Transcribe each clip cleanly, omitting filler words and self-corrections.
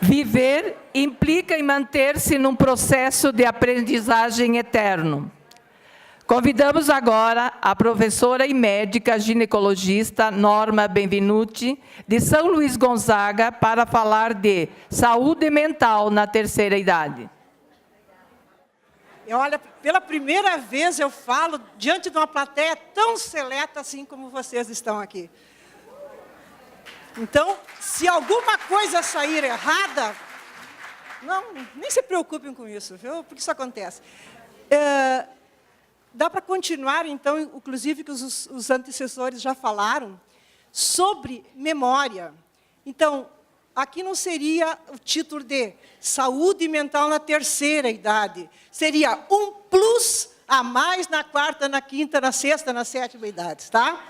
Viver implica em manter-se num processo de aprendizagem eterno. Convidamos agora a professora e médica ginecologista Norma Benvenuti, de São Luís Gonzaga, para falar de saúde mental na terceira idade. Olha, pela primeira vez eu falo diante de uma plateia tão seleta assim como vocês estão aqui. Então, se alguma coisa sair errada, nem se preocupem com isso, viu? Porque isso acontece. Dá para continuar, então, inclusive que os antecessores já falaram, sobre memória. Então, aqui não seria o título de saúde mental na terceira idade. Seria um plus a mais na quarta, na quinta, na sexta, na sétima idade, tá?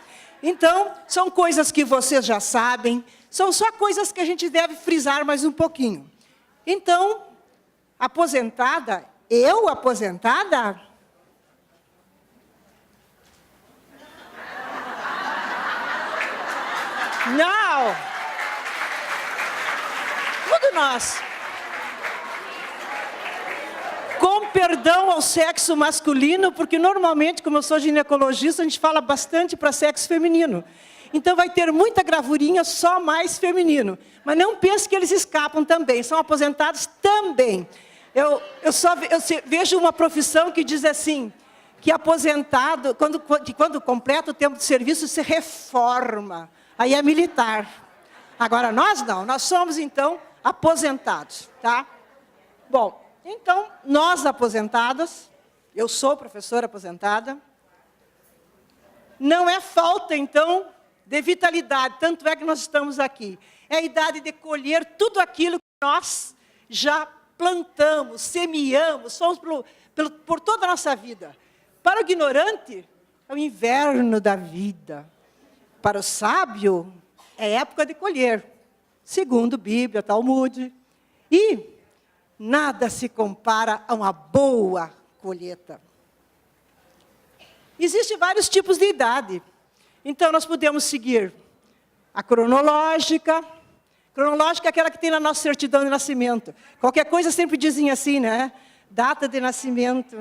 Então, são coisas que vocês já sabem, são só coisas que a gente deve frisar mais um pouquinho. Então, aposentada, eu aposentada? Não! Tudo nós. Com perdão ao sexo masculino, porque normalmente, como eu sou ginecologista, a gente fala bastante para sexo feminino. Então vai ter muita gravurinha só mais feminino. Mas não pense que eles escapam também, são aposentados também. Eu vejo uma profissão que diz assim, que aposentado, quando completa o tempo de serviço, se reforma. Aí é militar. Agora nós não, nós somos então aposentados, tá? Bom, então, nós aposentadas, eu sou professora aposentada, não é falta, então, de vitalidade, tanto é que nós estamos aqui. É a idade de colher tudo aquilo que nós já plantamos, semeamos, fomos por toda a nossa vida. Para o ignorante, é o inverno da vida. Para o sábio, é época de colher, segundo Bíblia, Talmud. E nada se compara a uma boa colheita. Existem vários tipos de idade. Então, nós podemos seguir a cronológica. Cronológica é aquela que tem na nossa certidão de nascimento. Qualquer coisa sempre dizem assim, né? Data de nascimento,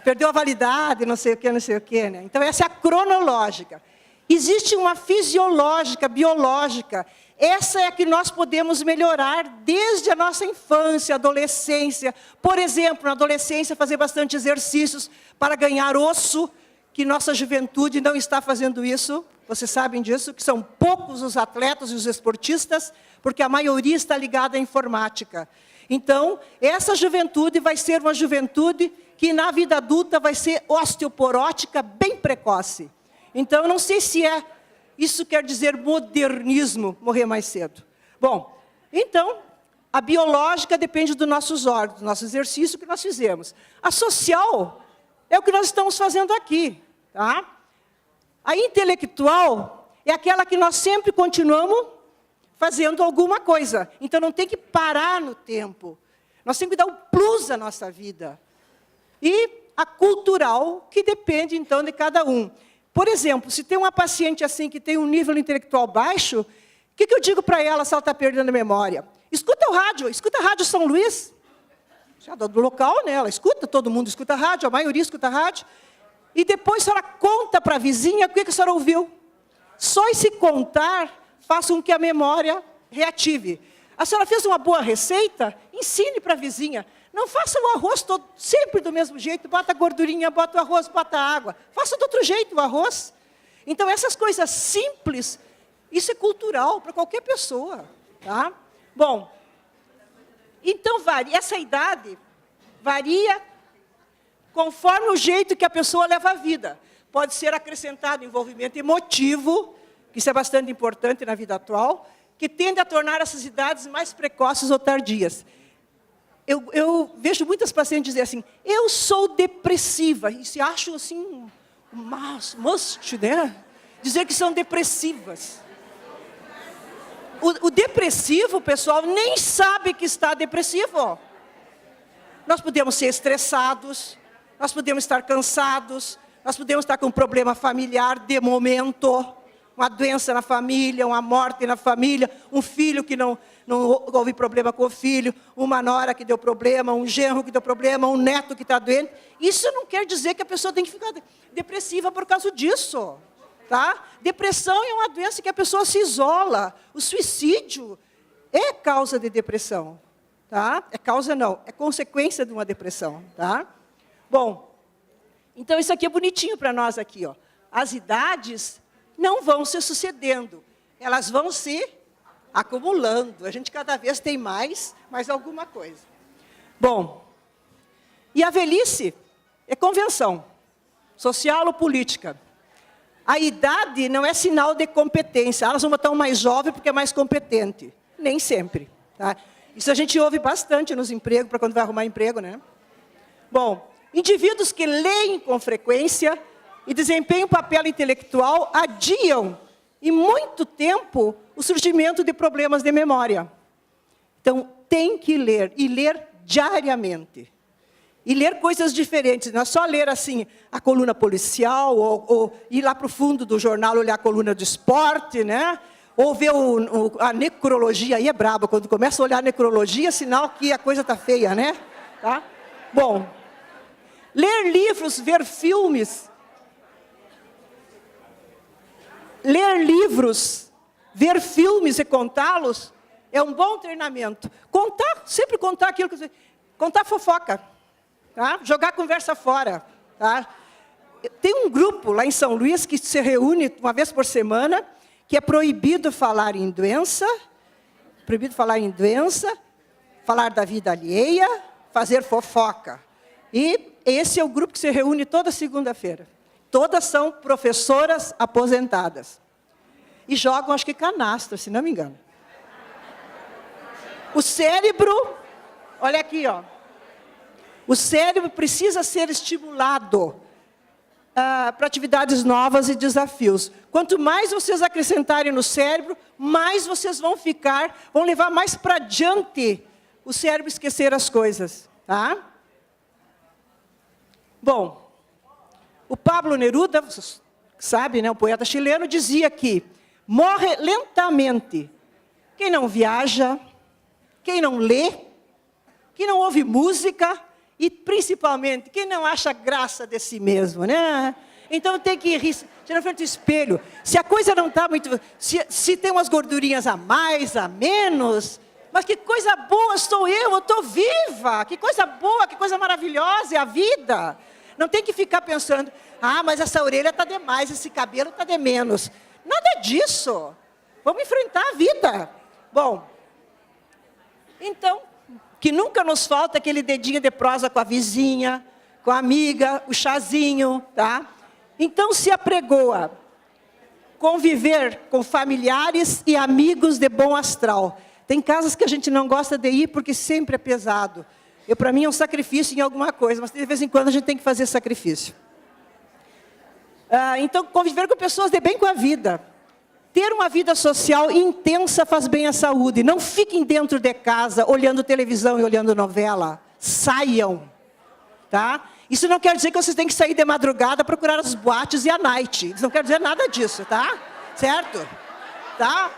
perdeu a validade, não sei o que, né? Então, essa é a cronológica. Existe uma fisiológica, biológica. Essa é a que nós podemos melhorar desde a nossa infância, adolescência. Por exemplo, na adolescência, fazer bastante exercícios para ganhar osso, que nossa juventude não está fazendo isso. Vocês sabem disso, que são poucos os atletas e os esportistas, porque a maioria está ligada à informática. Então, essa juventude vai ser uma juventude que na vida adulta vai ser osteoporótica bem precoce. Então, eu não sei se isso quer dizer modernismo, morrer mais cedo. Bom, então, a biológica depende dos nossos órgãos, do nosso exercício que nós fizemos. A social é o que nós estamos fazendo aqui, tá? A intelectual é aquela que nós sempre continuamos fazendo alguma coisa. Então, não tem que parar no tempo. Nós temos que dar um plus à nossa vida. E a cultural, que depende, então, de cada um. Por exemplo, se tem uma paciente assim que tem um nível intelectual baixo, o que eu digo para ela se ela está perdendo a memória? Escuta a rádio São Luís. Já do local, né? Ela escuta, todo mundo escuta a rádio, a maioria escuta a rádio. E depois a senhora conta para a vizinha o que a senhora ouviu. Só esse contar faz com que a memória reative. A senhora fez uma boa receita? Ensine para a vizinha. Não faça o arroz todo, sempre do mesmo jeito. Bota a gordurinha, bota o arroz, bota a água. Faça de outro jeito o arroz. Então, essas coisas simples, isso é cultural para qualquer pessoa. Tá? Bom, então essa idade varia conforme o jeito que a pessoa leva a vida. Pode ser acrescentado envolvimento emotivo, que isso é bastante importante na vida atual, que tende a tornar essas idades mais precoces ou tardias. Eu vejo muitas pacientes dizer assim, eu sou depressiva, e se acham assim, must, né? Dizer que são depressivas. O depressivo, pessoal, nem sabe que está depressivo. Nós podemos ser estressados, nós podemos estar cansados, nós podemos estar com um problema familiar de momento, uma doença na família, uma morte na família, um filho que não houve problema com o filho, uma nora que deu problema, um genro que deu problema, um neto que está doente. Isso não quer dizer que a pessoa tem que ficar depressiva por causa disso. Tá? Depressão é uma doença que a pessoa se isola. O suicídio é causa de depressão. Tá? É causa não, é consequência de uma depressão. Tá? Bom, então isso aqui é bonitinho para nós aqui. Ó. As idades não vão se sucedendo, elas vão se acumulando. A gente cada vez tem mais alguma coisa. Bom, e a velhice é convenção, social ou política. A idade não é sinal de competência. Elas vão botar um mais jovem porque é mais competente. Nem sempre. Tá? Isso a gente ouve bastante nos empregos, para quando vai arrumar emprego, né? Bom, indivíduos que leem com frequência e desempenham papel intelectual adiam, em muito tempo, o surgimento de problemas de memória. Então, tem que ler, e ler diariamente. E ler coisas diferentes, não é só ler assim, a coluna policial, ou ir lá para o fundo do jornal, olhar a coluna do esporte, né? Ou ver a necrologia, aí é brabo, quando começa a olhar a necrologia, sinal que a coisa está feia, né? Tá? Bom, ler livros, ver filmes. Ler livros, ver filmes e contá-los é um bom treinamento. Sempre contar aquilo que você... Contar fofoca. Tá? Jogar a conversa fora. Tá? Tem um grupo lá em São Luís que se reúne uma vez por semana, que é proibido falar em doença, falar da vida alheia, fazer fofoca. E esse é o grupo que se reúne toda segunda-feira. Todas são professoras aposentadas. E jogam, acho que canastra, se não me engano. O cérebro, olha aqui, ó. O cérebro precisa ser estimulado para atividades novas e desafios. Quanto mais vocês acrescentarem no cérebro, mais vocês vão levar mais para adiante o cérebro esquecer as coisas. Tá? Bom, o Pablo Neruda, vocês sabem, né, o poeta chileno, dizia que morre lentamente quem não viaja, quem não lê, quem não ouve música e, principalmente, quem não acha graça de si mesmo, né? Então, tem que rir, tirar na frente do espelho. Se a coisa não está muito... Se tem umas gordurinhas a mais, a menos... Mas que coisa boa sou eu estou viva! Que coisa boa, que coisa maravilhosa é a vida! Não tem que ficar pensando, mas essa orelha está demais, esse cabelo está de menos. Nada disso. Vamos enfrentar a vida. Bom, então, que nunca nos falta aquele dedinho de prosa com a vizinha, com a amiga, o chazinho, tá? Então, se apregoa conviver com familiares e amigos de bom astral. Tem casas que a gente não gosta de ir porque sempre é pesado. Para mim é um sacrifício em alguma coisa, mas de vez em quando a gente tem que fazer sacrifício. Então, conviver com pessoas de bem com a vida. Ter uma vida social intensa faz bem à saúde. Não fiquem dentro de casa, olhando televisão e olhando novela. Saiam. Tá? Isso não quer dizer que vocês têm que sair de madrugada, procurar as boates e a night. Isso não quer dizer nada disso, tá? Certo? Tá?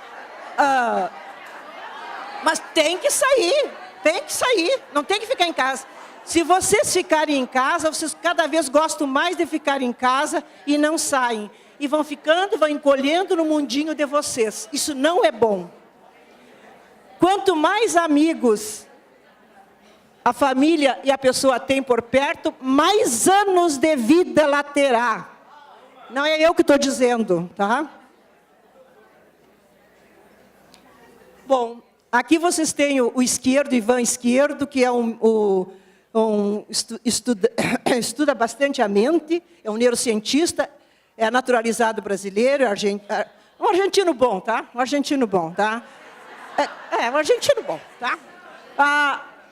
Mas tem que sair. Tem que sair, não tem que ficar em casa. Se vocês ficarem em casa, vocês cada vez gostam mais de ficar em casa e não saem. E vão encolhendo no mundinho de vocês. Isso não é bom. Quanto mais amigos a família e a pessoa tem por perto, mais anos de vida ela terá. Não é eu que estou dizendo, tá? Bom... Aqui vocês têm o Izquierdo, Ivan Izquierdo, que é estuda bastante a mente, é um neurocientista, é naturalizado brasileiro, um argentino bom, tá? Um argentino bom, tá? Um argentino bom, tá?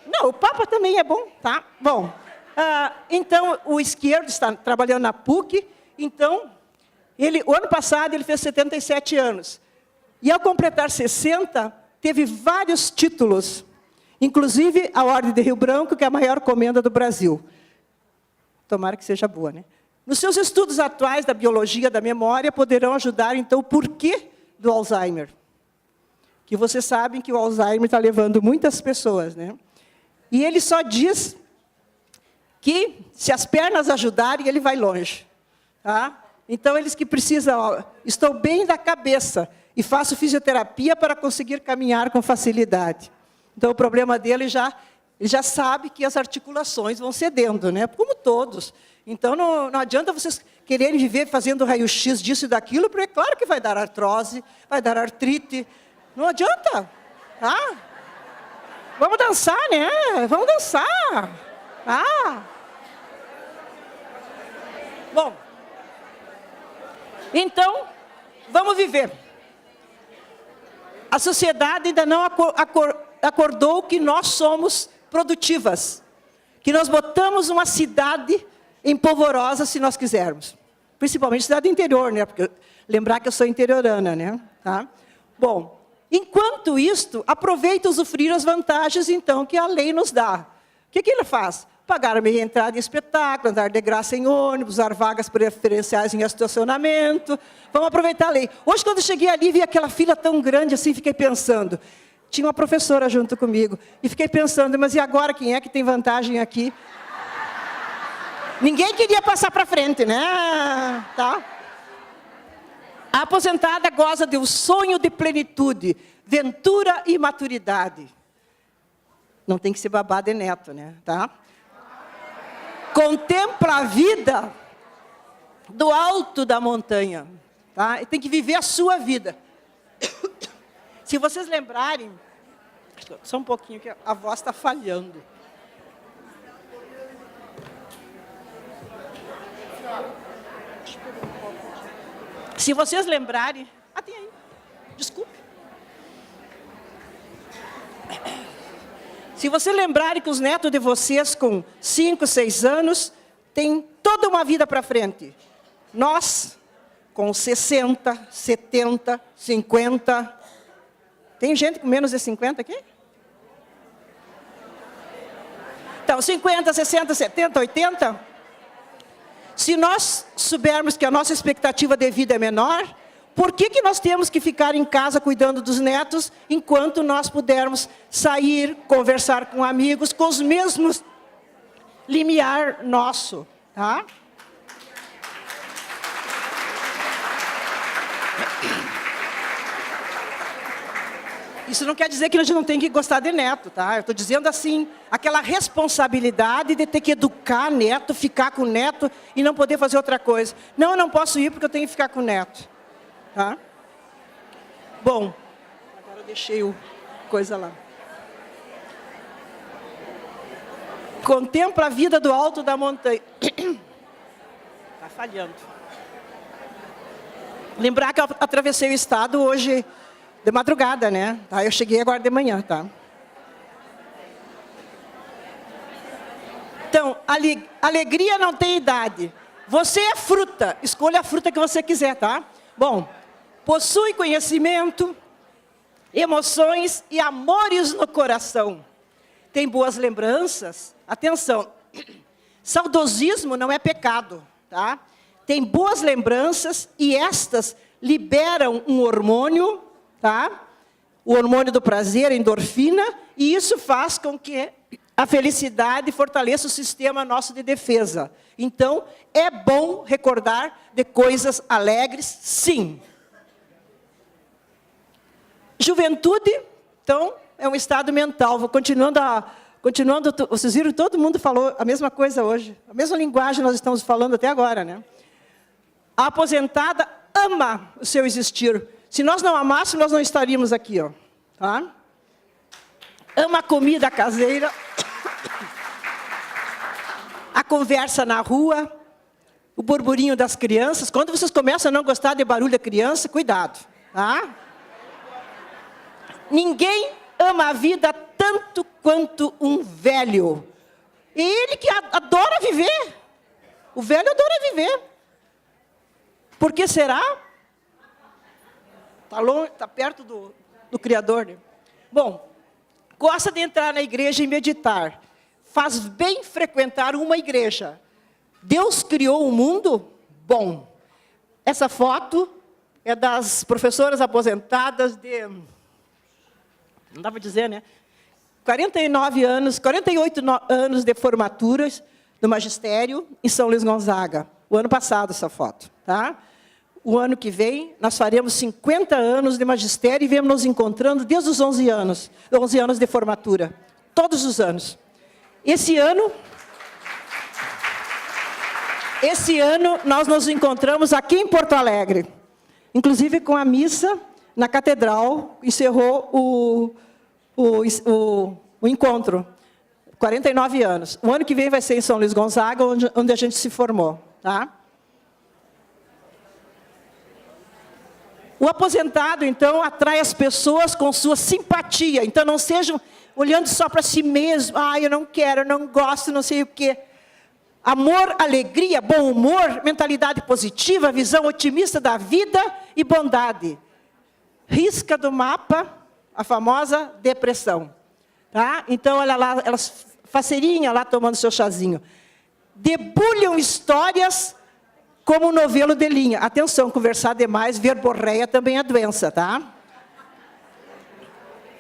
Não, o Papa também é bom, tá? Bom, então, o Izquierdo está trabalhando na PUC, então, o ano passado ele fez 77 anos. E ao completar 60... teve vários títulos, inclusive a Ordem de Rio Branco, que é a maior comenda do Brasil. Tomara que seja boa, né? Nos seus estudos atuais da biologia da memória, poderão ajudar, então, o porquê do Alzheimer. Que vocês sabem que o Alzheimer está levando muitas pessoas, né? E ele só diz que, se as pernas ajudarem, ele vai longe. Tá? Então, eles que precisam, ó, estou bem da cabeça e faço fisioterapia para conseguir caminhar com facilidade. Então, o problema dele ele já sabe que as articulações vão cedendo, né? Como todos. Então, não adianta vocês quererem viver fazendo raio-x disso e daquilo, porque é claro que vai dar artrose, vai dar artrite. Não adianta. Tá? Vamos dançar, né? Vamos dançar. Ah. Bom. Então, vamos viver. A sociedade ainda não acordou que nós somos produtivas. Que nós botamos uma cidade em polvorosa, se nós quisermos. Principalmente cidade interior, né? Porque lembrar que eu sou interiorana, né? Tá? Bom, enquanto isto, aproveita usufruir as vantagens, então, que a lei nos dá. O que ele faz? Pagar a meia entrada em espetáculo, andar de graça em ônibus, usar vagas preferenciais em estacionamento. Vamos aproveitar a lei. Hoje, quando eu cheguei ali, vi aquela fila tão grande assim, fiquei pensando. Tinha uma professora junto comigo. E fiquei pensando, mas e agora quem é que tem vantagem aqui? Ninguém queria passar para frente, né? Tá? A aposentada goza de um sonho de plenitude, ventura e maturidade. Não tem que ser babá de neto, né? Tá? Contempla a vida do alto da montanha. Tá? E tem que viver a sua vida. Se vocês lembrarem, só um pouquinho que a voz está falhando. Se vocês lembrarem... Ah, tem aí. Desculpe. Se vocês lembrarem que os netos de vocês, com 5, 6 anos, têm toda uma vida para frente. Nós, com 60, 70, 50... Tem gente com menos de 50 aqui? Então, 50, 60, 70, 80... Se nós soubermos que a nossa expectativa de vida é menor, por que nós temos que ficar em casa cuidando dos netos, enquanto nós pudermos sair, conversar com amigos, com os mesmos limiar nosso, tá? Isso não quer dizer que a gente não tem que gostar de neto, tá? Eu estou dizendo assim, aquela responsabilidade de ter que educar neto, ficar com neto e não poder fazer outra coisa. Não, eu não posso ir porque eu tenho que ficar com neto. Tá? Bom, agora eu deixei o coisa lá. Contempla a vida do alto da montanha. Está falhando. Lembrar que eu atravessei o estado hoje... de madrugada, né? Tá, eu cheguei agora de manhã, tá? Então, alegria não tem idade. Você é fruta, escolha a fruta que você quiser, tá? Bom, possui conhecimento, emoções e amores no coração. Tem boas lembranças. Atenção, saudosismo não é pecado, tá? Tem boas lembranças e estas liberam um hormônio, tá? O hormônio do prazer, a endorfina, e isso faz com que a felicidade fortaleça o sistema nosso de defesa. Então, é bom recordar de coisas alegres, sim. Juventude, então, é um estado mental. Vou continuando, vocês viram, todo mundo falou a mesma coisa hoje. A mesma linguagem nós estamos falando até agora, né? A aposentada ama o seu existir. Se nós não amássemos, nós não estaríamos aqui, ó. Tá? Ama a comida caseira, a conversa na rua, o burburinho das crianças. Quando vocês começam a não gostar de barulho da criança, cuidado. Tá? Ninguém ama a vida tanto quanto um velho. E ele que adora viver. O velho adora viver. Por que será? Está longe, está perto do Criador, né? Bom, gosta de entrar na igreja e meditar. Faz bem frequentar uma igreja. Deus criou o mundo bom. Essa foto é das professoras aposentadas de... Não dá para dizer, né? 48 anos de formaturas do magistério em São Luís Gonzaga. O ano passado, essa foto. Tá? O ano que vem, nós faremos 50 anos de magistério e viemos nos encontrando desde os 11 anos de formatura. Todos os anos. Esse ano, nós nos encontramos aqui em Porto Alegre. Inclusive com a missa na catedral, encerrou o encontro. 49 anos. O ano que vem vai ser em São Luís Gonzaga, onde a gente se formou. Tá? O aposentado, então, atrai as pessoas com sua simpatia. Então, não sejam olhando só para si mesmo. Eu não quero, eu não gosto, não sei o quê. Amor, alegria, bom humor, mentalidade positiva, visão otimista da vida e bondade. Risca do mapa a famosa depressão. Tá? Então, olha lá, elas faceirinha lá tomando seu chazinho. Debulham histórias como novelo de linha. Atenção, conversar demais, verborreia também é doença, tá?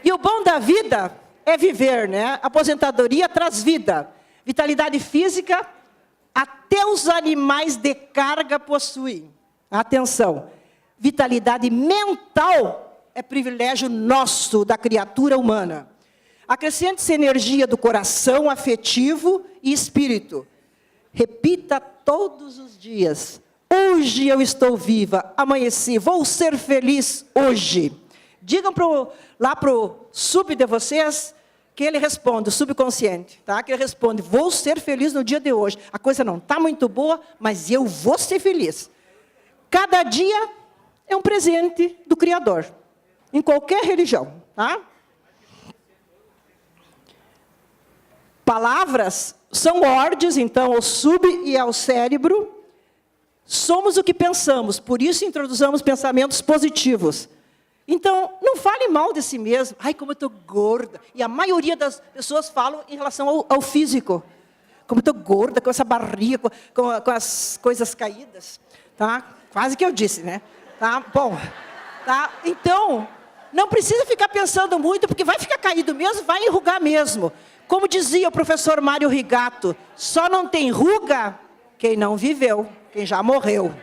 E o bom da vida é viver, né? Aposentadoria traz vida. Vitalidade física, até os animais de carga possuem. Atenção, vitalidade mental é privilégio nosso, da criatura humana. Acrescente-se energia do coração, afetivo e espírito. Repita todos os dias. Hoje eu estou viva, amanheci, vou ser feliz hoje. Digam lá para o sub de vocês que ele responde, o subconsciente, tá? Que ele responde, vou ser feliz no dia de hoje. A coisa não está muito boa, mas eu vou ser feliz. Cada dia é um presente do Criador, em qualquer religião. Tá? Palavras são ordens, então, ao sub e ao cérebro. Somos o que pensamos, por isso introduzamos pensamentos positivos. Então, não fale mal de si mesmo. Ai, como eu estou gorda. E a maioria das pessoas falam em relação ao físico. Como eu estou gorda, com essa barriga, com as coisas caídas. Tá? Quase que eu disse, né? Tá? Bom, tá? Então, não precisa ficar pensando muito, porque vai ficar caído mesmo, vai enrugar mesmo. Como dizia o professor Mário Rigato, só não tem ruga quem não viveu, quem já morreu.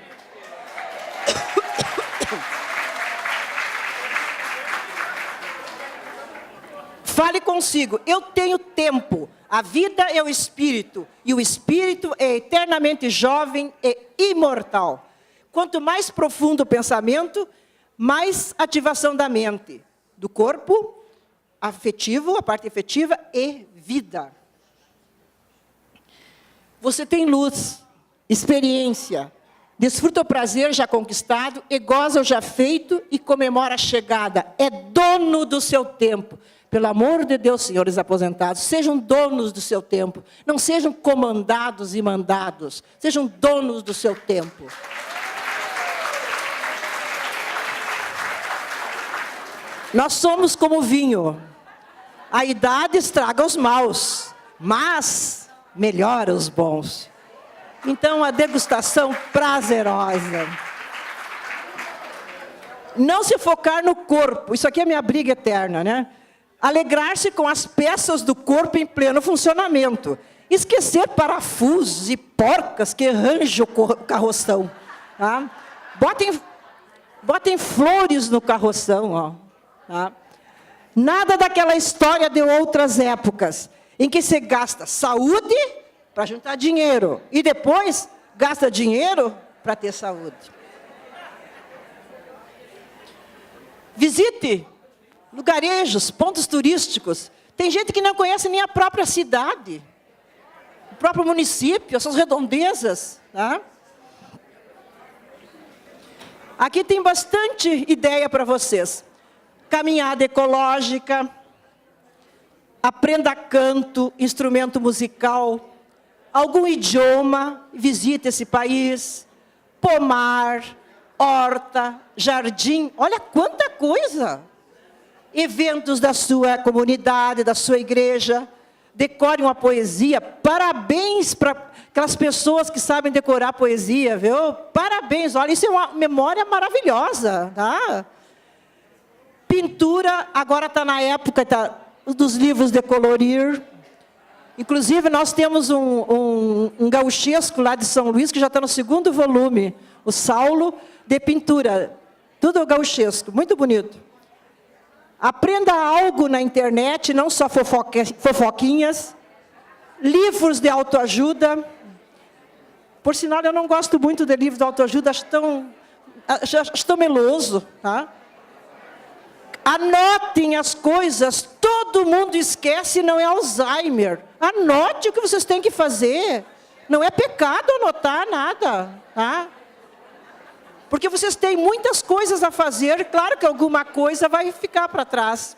Fale consigo, eu tenho tempo, a vida é o espírito, e o espírito é eternamente jovem e imortal. Quanto mais profundo o pensamento, mais ativação da mente, do corpo, afetivo, a parte efetiva, e vida. Você tem luz, experiência, desfruta o prazer já conquistado, e goza o já feito e comemora a chegada. É dono do seu tempo. Pelo amor de Deus, senhores aposentados, sejam donos do seu tempo. Não sejam comandados e mandados. Sejam donos do seu tempo. Nós somos como vinho. A idade estraga os maus, mas melhora os bons. Então, a degustação prazerosa. Não se focar no corpo. Isso aqui é minha briga eterna, né? Alegrar-se com as peças do corpo em pleno funcionamento. Esquecer parafusos e porcas que arranjam o carroção. Tá? Botem flores no carroção. Ó, tá? Nada daquela história de outras épocas, em que se gasta saúde para juntar dinheiro. E depois gasta dinheiro para ter saúde. Visite lugarejos, pontos turísticos. Tem gente que não conhece nem a própria cidade, o próprio município, as suas redondezas. Tá? Aqui tem bastante ideia para vocês. Caminhada ecológica, aprenda canto, instrumento musical, algum idioma, visite esse país, pomar, horta, jardim, olha quanta coisa! Eventos da sua comunidade, da sua igreja, decorem uma poesia. Parabéns para aquelas pessoas que sabem decorar poesia, viu? Parabéns, olha, isso é uma memória maravilhosa, tá? Pintura, agora está na época dos livros de colorir. Inclusive, nós temos um gauchesco lá de São Luís, que já está no 2º volume, o Saulo, de pintura. Tudo gauchesco, muito bonito. Aprenda algo na internet, não só fofoquinhas. Livros de autoajuda. Por sinal, eu não gosto muito de livros de autoajuda, acho tão meloso. Tá? Anotem as coisas, todo mundo esquece, não é Alzheimer. Anote o que vocês têm que fazer. Não é pecado anotar nada. Tá? Porque vocês têm muitas coisas a fazer, claro que alguma coisa vai ficar para trás.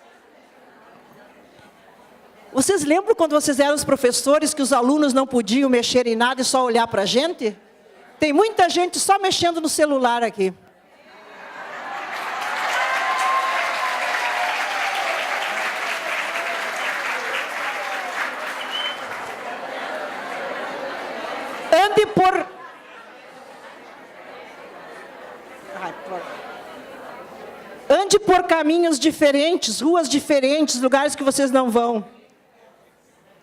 Vocês lembram quando vocês eram os professores que os alunos não podiam mexer em nada e só olhar para a gente? Tem muita gente só mexendo no celular aqui. Ande por caminhos diferentes, ruas diferentes, lugares que vocês não vão.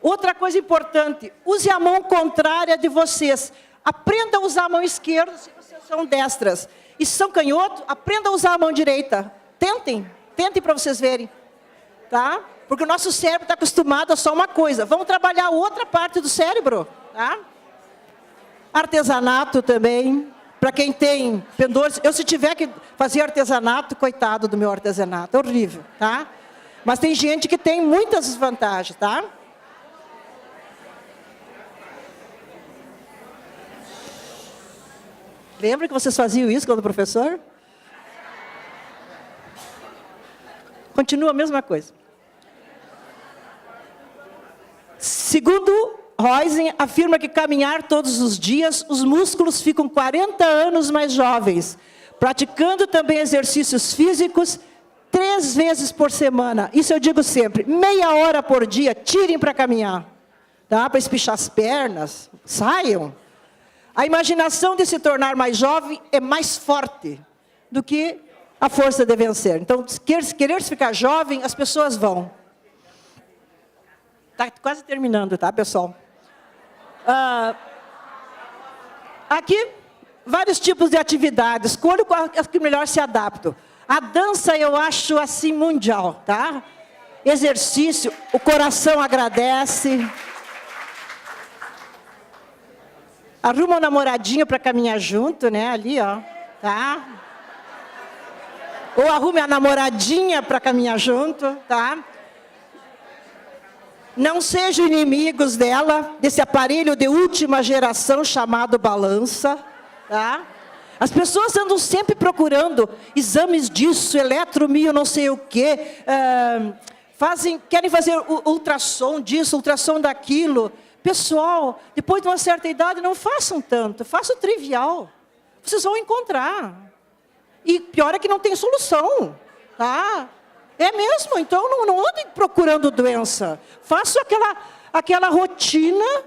Outra coisa importante, use a mão contrária de vocês. Aprenda a usar a mão esquerda se vocês são destras. E se são canhotos, aprenda a usar a mão direita. Tentem para vocês verem. Tá? Porque o nosso cérebro está acostumado a só uma coisa. Vamos trabalhar outra parte do cérebro. Tá? Artesanato também. Para quem tem pendores, se tiver que fazer artesanato, coitado do meu artesanato, é horrível, tá? Mas tem gente que tem muitas vantagens, tá? Lembra que vocês faziam isso quando professor? Continua a mesma coisa. Segundo Roizen afirma que caminhar todos os dias, os músculos ficam 40 anos mais jovens. Praticando também exercícios físicos 3 vezes por semana. Isso eu digo sempre, meia hora por dia, tirem para caminhar. Tá? Para espichar as pernas, saiam. A imaginação de se tornar mais jovem é mais forte do que a força de vencer. Então, querer ficar jovem, as pessoas vão. Está quase terminando, tá, pessoal? Aqui, vários tipos de atividades. Escolho as que melhor se adaptam. A dança eu acho assim mundial, tá? Exercício, o coração agradece. Arruma um namoradinho para caminhar junto, né? Ali, ó, tá? Ou arrume a namoradinha para caminhar junto, tá? Não sejam inimigos dela, desse aparelho de última geração chamado balança. Tá? As pessoas andam sempre procurando exames disso, eletromio, não sei o quê. Querem fazer ultrassom disso, ultrassom daquilo. Pessoal, depois de uma certa idade, não façam tanto, façam trivial. Vocês vão encontrar. E pior é que não tem solução. Tá? É mesmo, então não andem procurando doença. Faça aquela rotina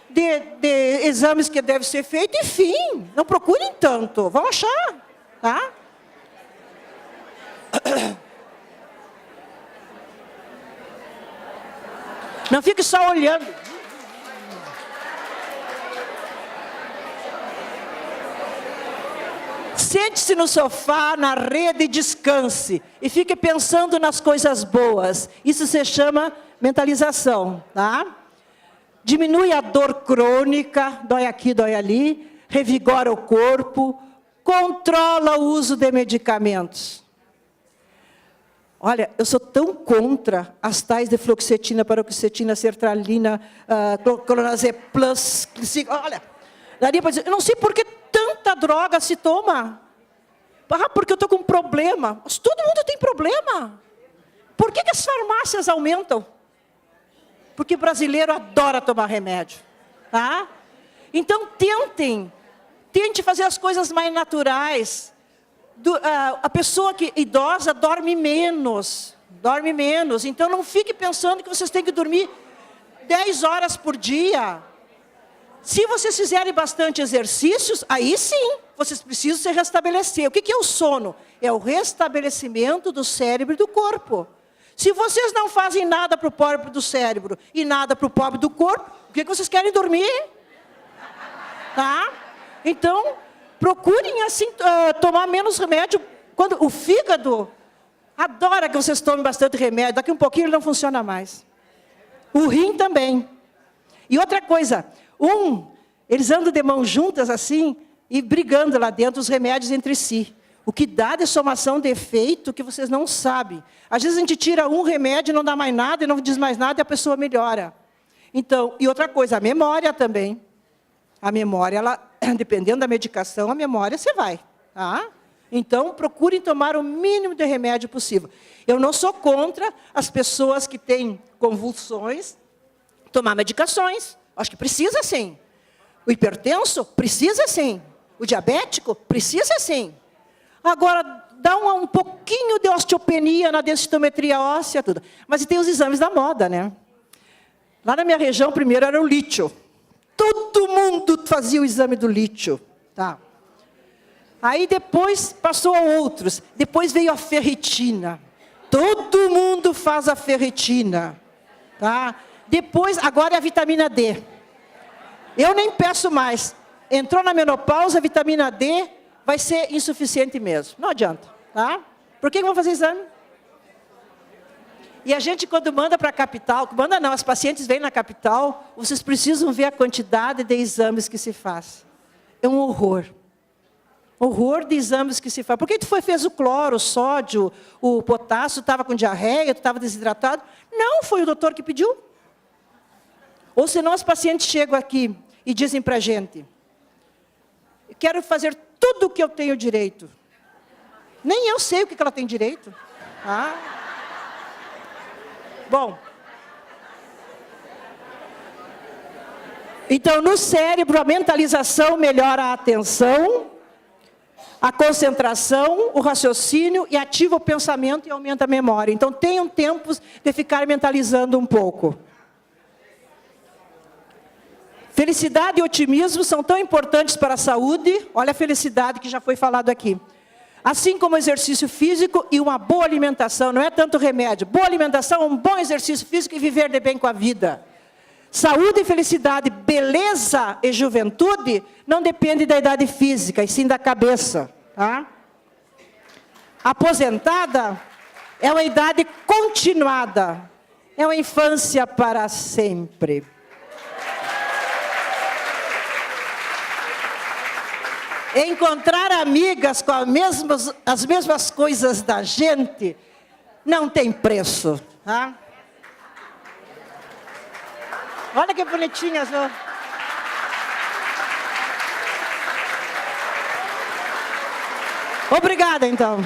de exames que deve ser feito, enfim, não procurem tanto, vão achar. Tá? Não fique só olhando. Sente-se no sofá, na rede e descanse. E fique pensando nas coisas boas. Isso se chama mentalização. Tá? Diminui a dor crônica, dói aqui, dói ali. Revigora o corpo. Controla o uso de medicamentos. Olha, eu sou tão contra as tais de fluoxetina, paroxetina, sertralina, clonazepam. Olha, daria para dizer, eu não sei por que tanta droga se toma. Porque eu estou com um problema. Mas todo mundo tem problema. Por que as farmácias aumentam? Porque brasileiro adora tomar remédio. Tá? Então, tente fazer as coisas mais naturais. A pessoa idosa dorme menos. Então, não fique pensando que vocês têm que dormir 10 horas por dia. Se vocês fizerem bastante exercícios, aí sim, vocês precisam se restabelecer. O que é o sono? É o restabelecimento do cérebro e do corpo. Se vocês não fazem nada para o pobre do cérebro e nada para o pobre do corpo, o que vocês querem dormir? Tá? Então, procurem assim, tomar menos remédio. Quando o fígado adora que vocês tomem bastante remédio, daqui um pouquinho ele não funciona mais. O rim também. E outra coisa, eles andam de mãos juntas assim, e brigando lá dentro os remédios entre si. O que dá de somação de efeito que vocês não sabem. Às vezes a gente tira um remédio e não dá mais nada, e não diz mais nada, e a pessoa melhora. Então, e outra coisa, a memória também. A memória, ela, dependendo da medicação, a memória você vai. Tá? Então, procurem tomar o mínimo de remédio possível. Eu não sou contra as pessoas que têm convulsões tomar medicações. Acho que precisa sim. O hipertenso precisa sim. O diabético precisa sim. Agora, dá um pouquinho de osteopenia na densitometria óssea, tudo. Mas tem os exames da moda, né? Lá na minha região, primeiro era o lítio. Todo mundo fazia o exame do lítio. Tá? Aí depois passou a outros. Depois veio a ferritina. Todo mundo faz a ferritina. Tá? Depois, agora é a vitamina D. Eu nem peço mais. Entrou na menopausa, a vitamina D vai ser insuficiente mesmo. Não adianta. Tá? Por que vão fazer exame? E a gente, quando manda para a capital, manda não, as pacientes vêm na capital, vocês precisam ver a quantidade de exames que se faz. É um horror. Horror de exames que se faz. Por que tu fez o cloro, o sódio, o potássio, estava com diarreia, tu estava desidratado? Não, foi o doutor que pediu. Ou senão os pacientes chegam aqui e dizem para a gente, quero fazer tudo o que eu tenho direito. Nem eu sei o que ela tem direito. Ah. Bom, então no cérebro a mentalização melhora a atenção, a concentração, o raciocínio e ativa o pensamento e aumenta a memória. Então tenham tempos de ficar mentalizando um pouco. Felicidade e otimismo são tão importantes para a saúde. Olha a felicidade que já foi falado aqui. Assim como exercício físico e uma boa alimentação, não é tanto remédio. Boa alimentação, um bom exercício físico e viver de bem com a vida. Saúde e felicidade, beleza e juventude não depende da idade física, e sim da cabeça. Tá? Aposentada é uma idade continuada. É uma infância para sempre. Encontrar amigas com as mesmas coisas da gente não tem preço. Tá? Olha que bonitinhas. Ó. Obrigada, então.